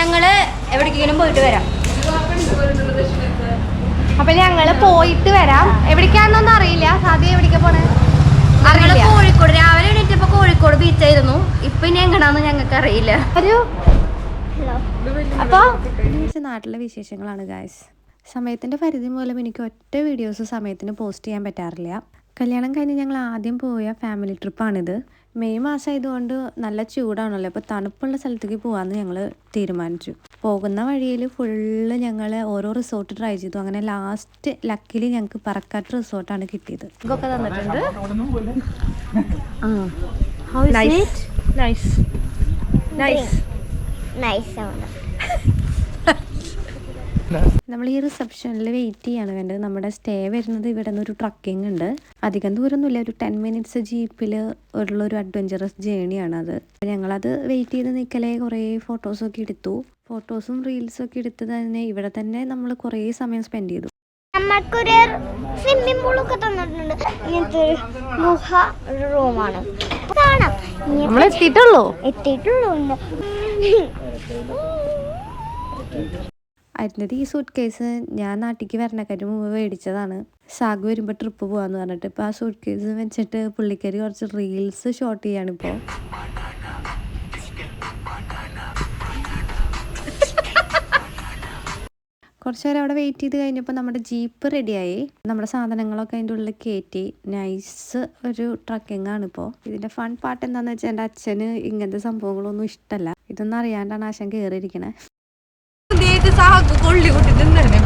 ഞങ്ങള് എവിടേക്കെങ്കിലും പോയിട്ട് വരാം. അപ്പൊ ഞങ്ങള് പോയിട്ട് വരാം. എവിടേക്കാന്നൊന്നും അറിയില്ല. സാധ്യ എവിടേക്കാ പോണേ? ഞങ്ങള് കോഴിക്കോട് രാവിലെ എണീറ്റപ്പോ കോഴിക്കോട് ബീച്ചായിരുന്നു. ഇപ്പൊ ഇനി എങ്ങനാന്ന് ഞങ്ങൾക്ക് അറിയില്ല. അപ്പൊ നാട്ടിലെ വിശേഷങ്ങളാണ് ഗായ്സ്. സമയത്തിൻ്റെ പരിധി മൂലം എനിക്ക് ഒറ്റ വീഡിയോസ് സമയത്തിന് പോസ്റ്റ് ചെയ്യാൻ പറ്റാറില്ല. കല്യാണം കഴിഞ്ഞ് ഞങ്ങൾ ആദ്യം പോയ ഫാമിലി ട്രിപ്പാണിത്. മെയ് മാസം ആയതുകൊണ്ട് നല്ല ചൂടാണല്ലോ, അപ്പോൾ തണുപ്പുള്ള സ്ഥലത്തേക്ക് പോകാമെന്ന് ഞങ്ങൾ തീരുമാനിച്ചു. പോകുന്ന വഴിയിൽ ഫുള്ള് ഞങ്ങൾ ഓരോ റിസോർട്ട് ട്രൈ ചെയ്തു. അങ്ങനെ ലാസ്റ്റ് ലക്കിലി ഞങ്ങൾക്ക് പറക്കാട്ട് റിസോർട്ടാണ് കിട്ടിയത്. ഇതൊക്കെ തന്നിട്ടുണ്ട്. നമ്മൾ ഈ റിസപ്ഷനിൽ വെയിറ്റ് ചെയ്യാണ് വേണ്ടത്. നമ്മുടെ സ്റ്റേ വരുന്നത് ഇവിടെ നിന്ന് ഒരു ട്രക്കിംഗ് ഉണ്ട്. അധികം ദൂരമൊന്നുമില്ല, ഒരു 10 മിനിറ്റ്സ് ജീപ്പിൽ ഉള്ളൊരു അഡ്വഞ്ചറസ് ജേണിയാണ് അത്. ഞങ്ങളത് വെയിറ്റ് ചെയ്ത് നിൽക്കലേ കുറേ ഫോട്ടോസൊക്കെ എടുത്തു. ഫോട്ടോസും റീൽസൊക്കെ എടുത്ത് തന്നെ ഇവിടെ തന്നെ നമ്മൾ കുറേ സമയം സ്പെൻഡ് ചെയ്തു. നമ്മൾക്കൊരു സ്വിമ്മിംഗ് പൂളൊക്കെ തന്നിട്ടുണ്ട്. ഇങ്ങനത്തെ ഒരു ഗുഹ ഒരു റൂമാണ്. കാണാം. നമ്മൾ എത്തിയിട്ടുള്ളൂ. അതിൻ്റെ ഈ സൂട്ട് കേസ് ഞാൻ നാട്ടിലേക്ക് വരണക്കാര്യം മുമ്പ് മേടിച്ചതാണ്. സാഗ് വരുമ്പോൾ ട്രിപ്പ് പോകാമെന്ന് പറഞ്ഞിട്ട്. ഇപ്പോൾ ആ സൂട്ട് കേസ് വെച്ചിട്ട് പുള്ളിക്കാരി കുറച്ച് റീൽസ് ഷോട്ട് ചെയ്യാണിപ്പോൾ. കുറച്ച് നേരം അവിടെ വെയിറ്റ് ചെയ്ത് കഴിഞ്ഞപ്പോൾ നമ്മുടെ ജീപ്പ് റെഡിയായി. നമ്മുടെ സാധനങ്ങളൊക്കെ അതിൻ്റെ ഉള്ളിൽ കയറ്റി. നൈസ് ഒരു ട്രക്കിംഗ് ആണിപ്പോൾ. ഇതിൻ്റെ ഫൺ പാർട്ട് എന്താണെന്ന് വെച്ചാൽ എൻ്റെ അച്ഛന് ഇങ്ങനത്തെ സംഭവങ്ങളൊന്നും ഇഷ്ടമല്ല. ഇതൊന്നും അറിയാണ്ടാണ് ആശൻ കയറിയിരിക്കണേ. കൊള്ളി കൂട്ടി നിന്നിരുന്നേ.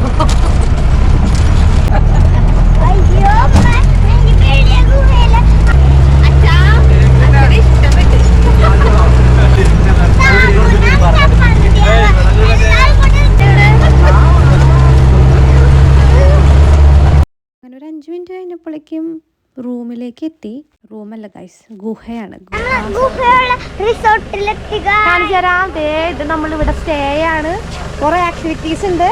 അങ്ങനെ ഒരു 5 മിനിറ്റ് കഴിഞ്ഞപ്പോഴേക്കും റൂമിലേക്ക് എത്തി. റൂമല്ല ഗൈസ്, ഗുഹയാണ്. ഇത് നമ്മളിവിടെ സ്റ്റേ ആണ്. കുറെ ആക്ടിവിറ്റീസ് ഉണ്ട്.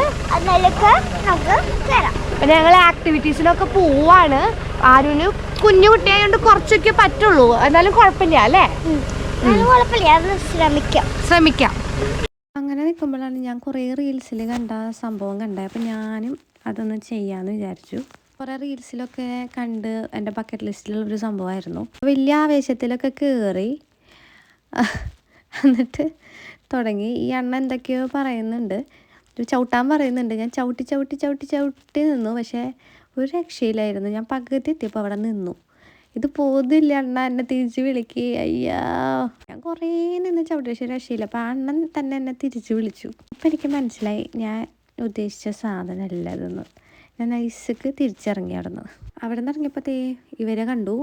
ഞങ്ങൾ ആക്ടിവിറ്റീസിനൊക്കെ പോവാണ്. ആരും കുഞ്ഞു കുട്ടിയായോണ്ട് കുറച്ചൊക്കെ പറ്റുള്ളൂ. എന്നാലും കുഴപ്പമില്ല അല്ലേ? ശ്രമിക്കാം. അങ്ങനെ നിൽക്കുമ്പോഴാണ് ഞാൻ കുറേ റീൽസിൽ കണ്ട സംഭവം കണ്ടത്. അപ്പം ഞാനും അതൊന്ന് ചെയ്യാമെന്ന് വിചാരിച്ചു. കുറേ റീൽസിലൊക്കെ കണ്ട് എൻ്റെ ബക്കറ്റ് ലിസ്റ്റിലുള്ളൊരു സംഭവമായിരുന്നു. വലിയ ആവേശത്തിലൊക്കെ കയറി. എന്നിട്ട് തുടങ്ങി. ഈ അണ്ണ എന്തൊക്കെയോ പറയുന്നുണ്ട്, ചവിട്ടാൻ പറയുന്നുണ്ട്. ഞാൻ ചവിട്ടി നിന്നു. പക്ഷേ ഒരു രക്ഷയിലായിരുന്നു. ഞാൻ പകുതി എത്തിയപ്പോൾ അവിടെ നിന്നു. ഇത് പോകുന്നില്ല അണ്ണ, എന്നെ തിരിച്ച് വിളിക്ക്. അയ്യാ, ഞാൻ കുറേ നിന്ന് ചവിട്ടി, പക്ഷേ രക്ഷയില്ല. അപ്പോൾ ആ അണ്ണൻ തന്നെ എന്നെ തിരിച്ച് വിളിച്ചു. അപ്പം എനിക്ക് മനസ്സിലായി ഞാൻ ഉദ്ദേശിച്ച സാധനമല്ല ഇതൊന്ന്. ഞാൻ നൈസക്ക് തിരിച്ചിറങ്ങി അവിടെ നിന്ന് ഇറങ്ങിയപ്പോൾ ഇവരെ കണ്ടു.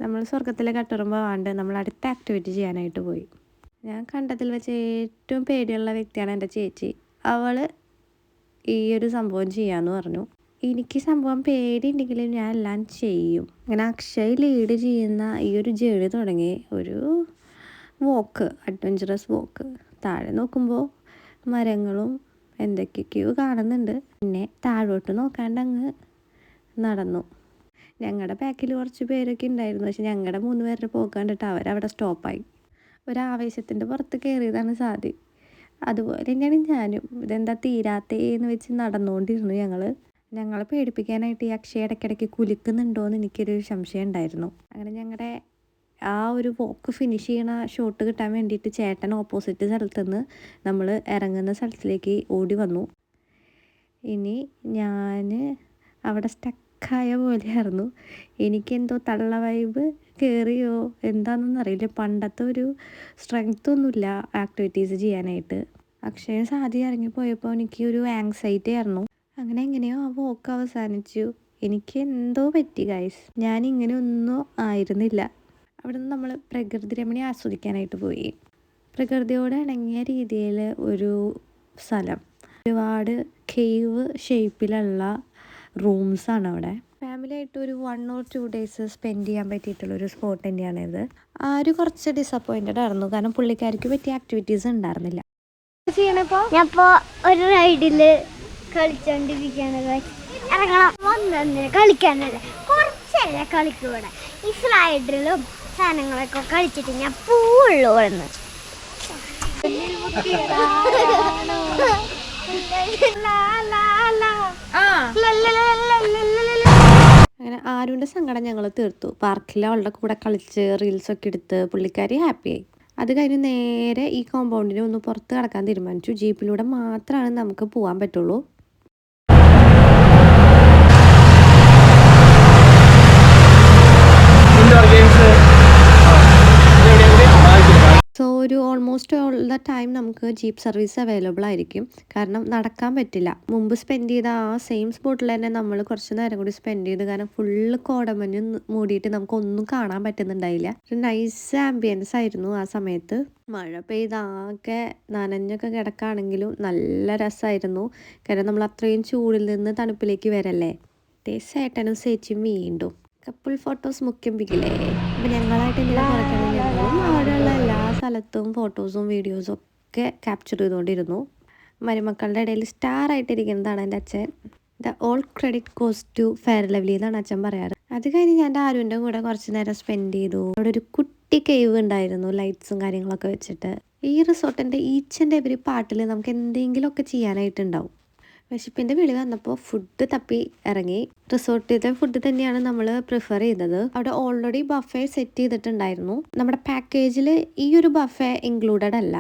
നമ്മൾ സ്വർഗത്തിലെ കട്ടുറുമ്പോൾ ആണ്ട് നമ്മൾ അടുത്ത ആക്ടിവിറ്റി ചെയ്യാനായിട്ട് പോയി. ഞാൻ കണ്ടതിൽ വെച്ച് ഏറ്റവും പേടിയുള്ള വ്യക്തിയാണ് എൻ്റെ ചേച്ചി. അവൾ ഈ ഒരു സംഭവം ചെയ്യാമെന്ന് പറഞ്ഞു. എനിക്ക് സംഭവം പേടിയുണ്ടെങ്കിലും ഞാൻ എല്ലാം ചെയ്യും. അങ്ങനെ അക്ഷയ് ലീഡ് ചെയ്യുന്ന ഈ ഒരു ജേണി തുടങ്ങി. ഒരു വോക്ക്, അഡ്വഞ്ചറസ് വോക്ക്. താഴെ നോക്കുമ്പോൾ മരങ്ങളും എന്തൊക്കെയൊക്കെയോ കാണുന്നുണ്ട്. പിന്നെ താഴോട്ട് നോക്കാണ്ട് അങ്ങ് നടന്നു. ഞങ്ങളുടെ ബാക്കിൽ കുറച്ച് പേരൊക്കെ ഉണ്ടായിരുന്നു. പക്ഷെ ഞങ്ങളുടെ 3 പേരുടെ പോക്ക് കണ്ടിട്ട് അവരവിടെ സ്റ്റോപ്പായി. ഒരാവേശത്തിൻ്റെ പുറത്ത് കയറിയതാണ് സാധി. അതുപോലെ തന്നെയാണ് ഞാനും. ഇതെന്താ തീരാത്തേന്ന് വെച്ച് നടന്നുകൊണ്ടിരുന്നു. ഞങ്ങളെ പേടിപ്പിക്കാനായിട്ട് ഈ അക്ഷയ ഇടയ്ക്കിടയ്ക്ക് കുലിക്കുന്നുണ്ടോ എന്ന് എനിക്കൊരു സംശയം ഉണ്ടായിരുന്നു. അങ്ങനെ ഞങ്ങളുടെ ആ ഒരു വോക്ക് ഫിനിഷ് ചെയ്യണ ഷോട്ട് കിട്ടാൻ വേണ്ടിയിട്ട് ചേട്ടൻ ഓപ്പോസിറ്റ് സ്ഥലത്തുനിന്ന് നമ്മൾ ഇറങ്ങുന്ന സ്ഥലത്തിലേക്ക് ഓടി വന്നു. ഇനി ഞാൻ അവിടെ സ്റ്റക്കായ പോലെയായിരുന്നു. എനിക്കെന്തോ തള്ള വൈബ് കയറിയോ എന്താണെന്നൊന്നും അറിയില്ല. പണ്ടത്തെ ഒരു സ്ട്രെങ്ത് ഒന്നുമില്ല ആക്ടിവിറ്റീസ് ചെയ്യാനായിട്ട്. അക്ഷയം സാധ്യം ഇറങ്ങിപ്പോയപ്പോൾ എനിക്ക് ഒരു ആങ്സൈറ്റി ആയിരുന്നു. അങ്ങനെ എങ്ങനെയോ ആ വോക്ക് അവസാനിച്ചു. എനിക്ക് എന്തോ പറ്റി ഗൈസ്. ഞാനിങ്ങനെ ഒന്നും ആയിരുന്നില്ല. അവിടെ നിന്ന് നമ്മൾ പ്രകൃതി രമണി ആസ്വദിക്കാനായിട്ട് പോയി. പ്രകൃതിയോട് ഇണങ്ങിയ രീതിയിൽ ഒരു സ്ഥലം. ഒരുപാട് കേവ് ഷേപ്പിലുള്ള റൂംസാണ് അവിടെ. ഫാമിലി ആയിട്ട് ഒരു 1 or 2 ഡേയ്സ് സ്പെൻഡ് ചെയ്യാൻ പറ്റിയിട്ടുള്ളൊരു സ്പോട്ട് തന്നെയാണിത്. ആരും കുറച്ച് ഡിസപ്പോയിൻറ്റഡ് ആയിരുന്നു. കാരണം പുള്ളിക്കാർക്ക് പറ്റിയ ആക്ടിവിറ്റീസ് ഉണ്ടായിരുന്നില്ല. ഞാനിപ്പോൾ ഒരു റൈഡിൽ കളിച്ചോണ്ടിരിക്കുകയാണ്. ഇറങ്ങണം വന്നെ കളിക്കാനല്ല, കുറച്ചല്ലേ കളിക്കൂടെ. ഈ സ്ലൈഡിലും സാധനങ്ങളൊക്കെ കളിച്ചിട്ട് ഞാൻ പൂവുള്ളൂ. അങ്ങനെ ആരുവിൻ്റെ സങ്കടം ഞങ്ങൾ തീർത്തു. പാർക്കിൽ അവളുടെ കൂടെ കളിച്ച് റീൽസൊക്കെ എടുത്ത് പുള്ളിക്കാരി ഹാപ്പിയായി. അത് കഴിഞ്ഞ് നേരെ ഈ കോമ്പൗണ്ടിനെ ഒന്ന് പുറത്ത് കടക്കാൻ തീരുമാനിച്ചു. ജീപ്പിലൂടെ മാത്രമാണ് നമുക്ക് പോകാൻ പറ്റുള്ളൂ. സോ ഒരു ഓൾമോസ്റ്റ് ഓൾ ദ ടൈം നമുക്ക് ജീപ്പ് സർവീസ് അവൈലബിൾ ആയിരിക്കും. കാരണം നടക്കാൻ പറ്റില്ല. മുമ്പ് സ്പെൻഡ് ചെയ്ത ആ സെയിം സ്പോട്ടിൽ തന്നെ നമ്മൾ കുറച്ച് നേരം കൂടി സ്പെൻഡ് ചെയ്ത്, കാരണം ഫുള്ള് കോടമഞ്ഞ് മൂടിയിട്ട് നമുക്കൊന്നും കാണാൻ പറ്റുന്നുണ്ടായില്ല. ഒരു നൈസ് ആംബിയൻസ് ആയിരുന്നു ആ സമയത്ത്. മഴ പെയ്താകെ നനഞ്ഞൊക്കെ കിടക്കുകയാണെങ്കിലും നല്ല രസമായിരുന്നു. കാരണം നമ്മൾ അത്രയും ചൂടിൽ നിന്ന് തണുപ്പിലേക്ക് വരല്ലേ. ചേട്ടനും ചേച്ചിയും വീണ്ടും കപ്പിൾ ഫോട്ടോസ് മുഖ്യമ്പിക്കില്ലേ. അപ്പം ഞങ്ങളായിട്ട് എന്തെങ്കിലും കുറയ്ക്കണം, ഞങ്ങളും അവിടെയുള്ള എല്ലാ സ്ഥലത്തും ഫോട്ടോസും വീഡിയോസും ഒക്കെ ക്യാപ്ചർ ചെയ്തുകൊണ്ടിരുന്നു. മരുമക്കളുടെ ഇടയിൽ സ്റ്റാർ ആയിട്ടിരിക്കുന്നതാണ് എൻ്റെ അച്ഛൻ. The all credit goes to fair lovely എന്നാണ് അച്ഛൻ പറയാറ്. അത് കഴിഞ്ഞ് ഞാൻ ആരുവിൻ്റെ കൂടെ കുറച്ച് നേരം സ്പെൻഡ് ചെയ്തു. അവിടെ ഒരു കുട്ടി കേവ് ഉണ്ടായിരുന്നു, ലൈറ്റ്സും കാര്യങ്ങളൊക്കെ വെച്ചിട്ട്. ഈ റിസോർട്ടിൻ്റെ ഈച്ച് ആൻഡ് എവരി പാർട്ടിൽ നമുക്ക് എന്തെങ്കിലുമൊക്കെ ചെയ്യാനായിട്ടുണ്ടാവും. വിശപ്പിൻ്റെ വിളി വന്നപ്പോൾ ഫുഡ് തപ്പി ഇറങ്ങി. റിസോർട്ടിലത്തെ ഫുഡ് തന്നെയാണ് നമ്മൾ പ്രിഫർ ചെയ്തത്. അവിടെ ഓൾറെഡി ബഫേ സെറ്റ് ചെയ്തിട്ടുണ്ടായിരുന്നു. നമ്മുടെ പാക്കേജിൽ ഈ ഒരു ബഫേ ഇൻക്ലൂഡഡ് അല്ല.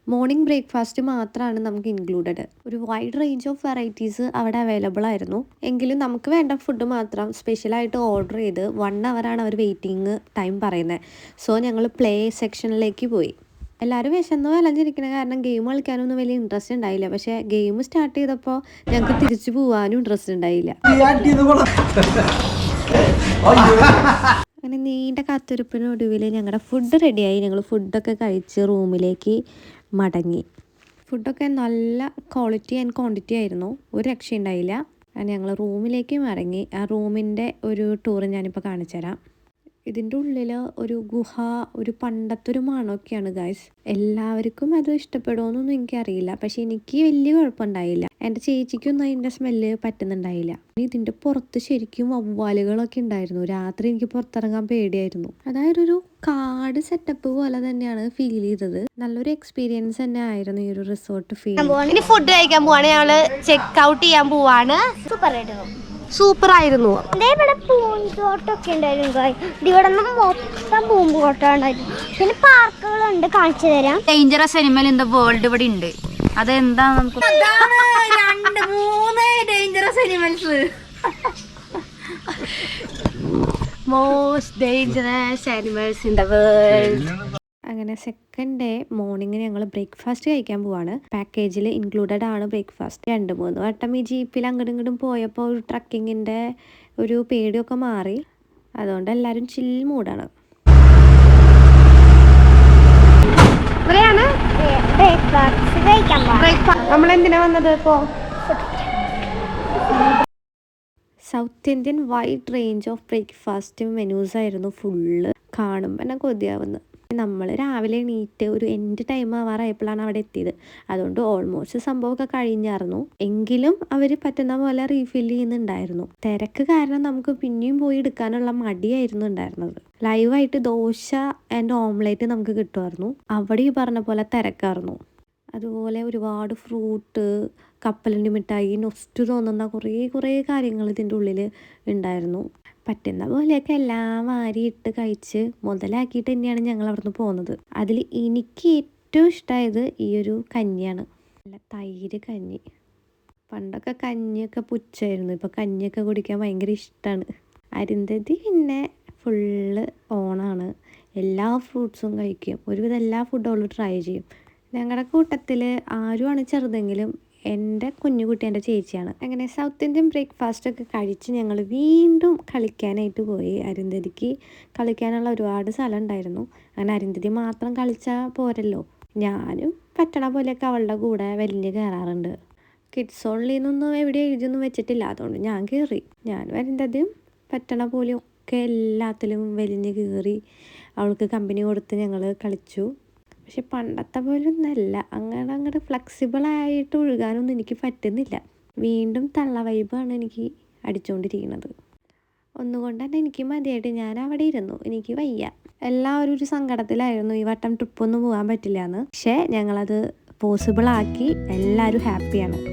മോർണിംഗ് ബ്രേക്ക്ഫാസ്റ്റ് മാത്രമാണ് നമുക്ക് ഇൻക്ലൂഡഡ്. ഒരു വൈഡ് റേഞ്ച് ഓഫ് വെറൈറ്റീസ് അവിടെ അവൈലബിൾ ആയിരുന്നു. എങ്കിലും നമുക്ക് വേണ്ട ഫുഡ് മാത്രം സ്പെഷ്യലായിട്ട് ഓർഡർ ചെയ്ത് 1 hour അവർ വെയിറ്റിംഗ് ടൈം പറയുന്നത്. സോ ഞങ്ങൾ പ്ലേ സെക്ഷനിലേക്ക് പോയി. എല്ലാവരും വിശന്ന് വലഞ്ഞിരിക്കുന്ന കാരണം ഗെയിം കളിക്കാനൊന്നും വലിയ ഇൻട്രസ്റ്റ് ഉണ്ടായില്ല. പക്ഷേ ഗെയിം സ്റ്റാർട്ട് ചെയ്തപ്പോൾ ഞങ്ങൾക്ക് തിരിച്ചു പോകാനും ഇൻട്രസ്റ്റ് ഉണ്ടായില്ല. അങ്ങനെ നീണ്ട കാത്തിരിപ്പിനൊടുവിൽ ഞങ്ങളുടെ ഫുഡ് റെഡിയായി. ഞങ്ങൾ ഫുഡൊക്കെ കഴിച്ച് റൂമിലേക്ക് മടങ്ങി. ഫുഡൊക്കെ നല്ല ക്വാളിറ്റി ആൻഡ് ക്വാണ്ടിറ്റി ആയിരുന്നു, ഒരു രക്ഷയുണ്ടായില്ല. ഞങ്ങൾ റൂമിലേക്ക് മടങ്ങി. ആ റൂമിൻ്റെ ഒരു ടൂർ ഞാനിപ്പോൾ കാണിച്ചു തരാം. ഇതിൻ്റെ ഉള്ളിൽ ഒരു ഗുഹ, ഒരു പണ്ടത്തെ ഒരു മണമൊക്കെയാണ് ഗൈസ്. എല്ലാവർക്കും അത് ഇഷ്ടപ്പെടുമോയെന്നൊന്നും എനിക്കറിയില്ല. പക്ഷെ എനിക്ക് വലിയ കുഴപ്പമുണ്ടായില്ല. എൻ്റെ ചേച്ചിക്കൊന്നും അതിൻ്റെ സ്മെല്ല് പറ്റുന്നുണ്ടായില്ല. ഇതിൻ്റെ പുറത്ത് ശരിക്കും വവ്വാലുകളൊക്കെ ഉണ്ടായിരുന്നു. രാത്രി എനിക്ക് പുറത്തിറങ്ങാൻ പേടിയായിരുന്നു. അതായത് ഒരു കാട് സെറ്റപ്പ് പോലെ തന്നെയാണ് ഫീൽ ചെയ്തത്. നല്ലൊരു എക്സ്പീരിയൻസ് തന്നെ ആയിരുന്നു ഈ ഒരു റിസോർട്ട് ഫീൽ. ഇനി ഫുഡ് കഴിക്കാൻ പോവാണ്. ഞങ്ങള് ചെക്ക് ഔട്ട് ചെയ്യാൻ പോവാണ്. സൂപ്പർ ആയിരുന്നു. ഇവിടെ പൂന്തോട്ടമൊക്കെ ഉണ്ടായിരുന്നു. ഇവിടെ മൊത്തം പൂന്തോട്ടമായിരുന്നു. പിന്നെ പാർക്കുകളുണ്ട്, കാണിച്ചു തരാം. Dangerous animal in the world ഇവിടെ ഉണ്ട്. അതെന്താ നമുക്ക് 2-3 dangerous animals. Most dangerous animals in the world. അങ്ങനെ സെക്കൻഡ് ഡേ മോർണിംഗ് ഞങ്ങൾ ബ്രേക്ക്ഫാസ്റ്റ് കഴിക്കാൻ പോവാണ്. പാക്കേജിൽ ഇൻക്ലൂഡഡ് ആണ് ബ്രേക്ക്ഫാസ്റ്റ്. 2-3 വട്ടം ഈ ജീപ്പിൽ അങ്ങോട്ടും ഇങ്ങോട്ടും പോയപ്പോൾ ഒരു ട്രക്കിങ്ങിൻ്റെ ഒരു പേടിയൊക്കെ മാറി. അതുകൊണ്ട് എല്ലാവരും ചിൽ മൂടാണ്. നമ്മൾ എന്തിനാ വന്നത് ഇപ്പോൾ? South Indian wide range of breakfast menus ആയിരുന്നു ഫുള്ള്. കാണുമ്പോൾ തന്നെ കൊതിയാവുന്നു. നമ്മൾ രാവിലെ എണീറ്റ് ഒരു എൻഡ് ടൈം ആവാറായപ്പോഴാണ് അവിടെ എത്തിയത്. അതുകൊണ്ട് ഓൾമോസ്റ്റ് സംഭവമൊക്കെ കഴിഞ്ഞായിരുന്നു. എങ്കിലും അവർ പറ്റുന്ന പോലെ റീഫിൽ ചെയ്യുന്നുണ്ടായിരുന്നു. തിരക്ക് കാരണം നമുക്ക് പിന്നെയും പോയി എടുക്കാനുള്ള മടിയായിരുന്നു ഉണ്ടായിരുന്നത്. ലൈവായിട്ട് ദോശ ആൻഡ് ഓംലേറ്റ് നമുക്ക് കിട്ടുമായിരുന്നു. അവിടെ ഈ പറഞ്ഞ പോലെ തിരക്കായിരുന്നു. അതുപോലെ ഒരുപാട് ഫ്രൂട്ട്, കപ്പലണ്ടി മിഠായി, നൊസ്റ്റ് തോന്നുന്ന കുറേ കാര്യങ്ങൾ ഇതിൻ്റെ ഉള്ളിൽ ഉണ്ടായിരുന്നു. പറ്റുന്ന പോലെയൊക്കെ എല്ലാം വാരിയിട്ട് കഴിച്ച് മുതലാക്കിയിട്ട് തന്നെയാണ് ഞങ്ങൾ അവിടുന്ന് പോകുന്നത്. അതിൽ എനിക്ക് ഏറ്റവും ഇഷ്ടമായത് ഈ ഒരു കഞ്ഞിയാണ്. നല്ല തൈര് കഞ്ഞി. പണ്ടൊക്കെ കഞ്ഞിയൊക്കെ പുച്ഛമായിരുന്നു. ഇപ്പോൾ കഞ്ഞിയൊക്കെ കുടിക്കാൻ ഭയങ്കര ഇഷ്ടമാണ്. അരുന്ധതി പിന്നെ ഫുള്ള് ഓണാണ്. എല്ലാ ഫ്രൂട്ട്സും കഴിക്കും. ഒരുവിധം എല്ലാ ഫുഡുകളും ട്രൈ ചെയ്യും. ഞങ്ങളുടെ കൂട്ടത്തിൽ ആരുമാണ് ചെറുതെങ്കിലും എൻ്റെ കുഞ്ഞുകുട്ടി എൻ്റെ ചേച്ചിയാണ്. അങ്ങനെ സൗത്ത് ഇന്ത്യൻ ബ്രേക്ക്ഫാസ്റ്റൊക്കെ കഴിച്ച് ഞങ്ങൾ വീണ്ടും കളിക്കാനായിട്ട് പോയി. അരുന്ധതിക്ക് കളിക്കാനുള്ള ഒരുപാട് സ്ഥലം ഉണ്ടായിരുന്നു. അങ്ങനെ അരുന്ധതി മാത്രം കളിച്ചാൽ പോരല്ലോ, ഞാനും പറ്റണ പോലെയൊക്കെ അവളുടെ കൂടെ വലിഞ്ഞ് കയറാറുണ്ട്. കിഡ്സ് ഓൺലി എന്നൊന്നും എവിടെ എഴുതിയൊന്നും വെച്ചിട്ടില്ല. അതുകൊണ്ട് ഞാൻ കയറി. ഞാനും അരുന്ധതിയും പറ്റണ പോലെയൊക്കെ എല്ലാത്തിലും വലിഞ്ഞ് കയറി അവൾക്ക് കമ്പനി കൊടുത്ത് ഞങ്ങൾ കളിച്ചു. പക്ഷെ പണ്ടത്തെ പോലെ ഒന്നല്ല. അങ്ങോട്ട് ഫ്ലെക്സിബിളായിട്ട് ഒഴുകാനൊന്നും എനിക്ക് പറ്റുന്നില്ല. വീണ്ടും തള്ള വൈബാണ് എനിക്ക് അടിച്ചുകൊണ്ടിരിക്കുന്നത്. ഒന്നുകൊണ്ട് തന്നെ എനിക്ക് മതിയായിട്ട് ഞാൻ അവിടെ ഇരുന്നു. എനിക്ക് വയ്യ. എല്ലാവരും ഒരു സങ്കടത്തിലായിരുന്നു ഈ വട്ടം ട്രിപ്പൊന്നും പോകാൻ പറ്റില്ല എന്ന്. പക്ഷേ ഞങ്ങളത് പോസിബിൾ ആക്കി, എല്ലാവരും ഹാപ്പിയാണ്.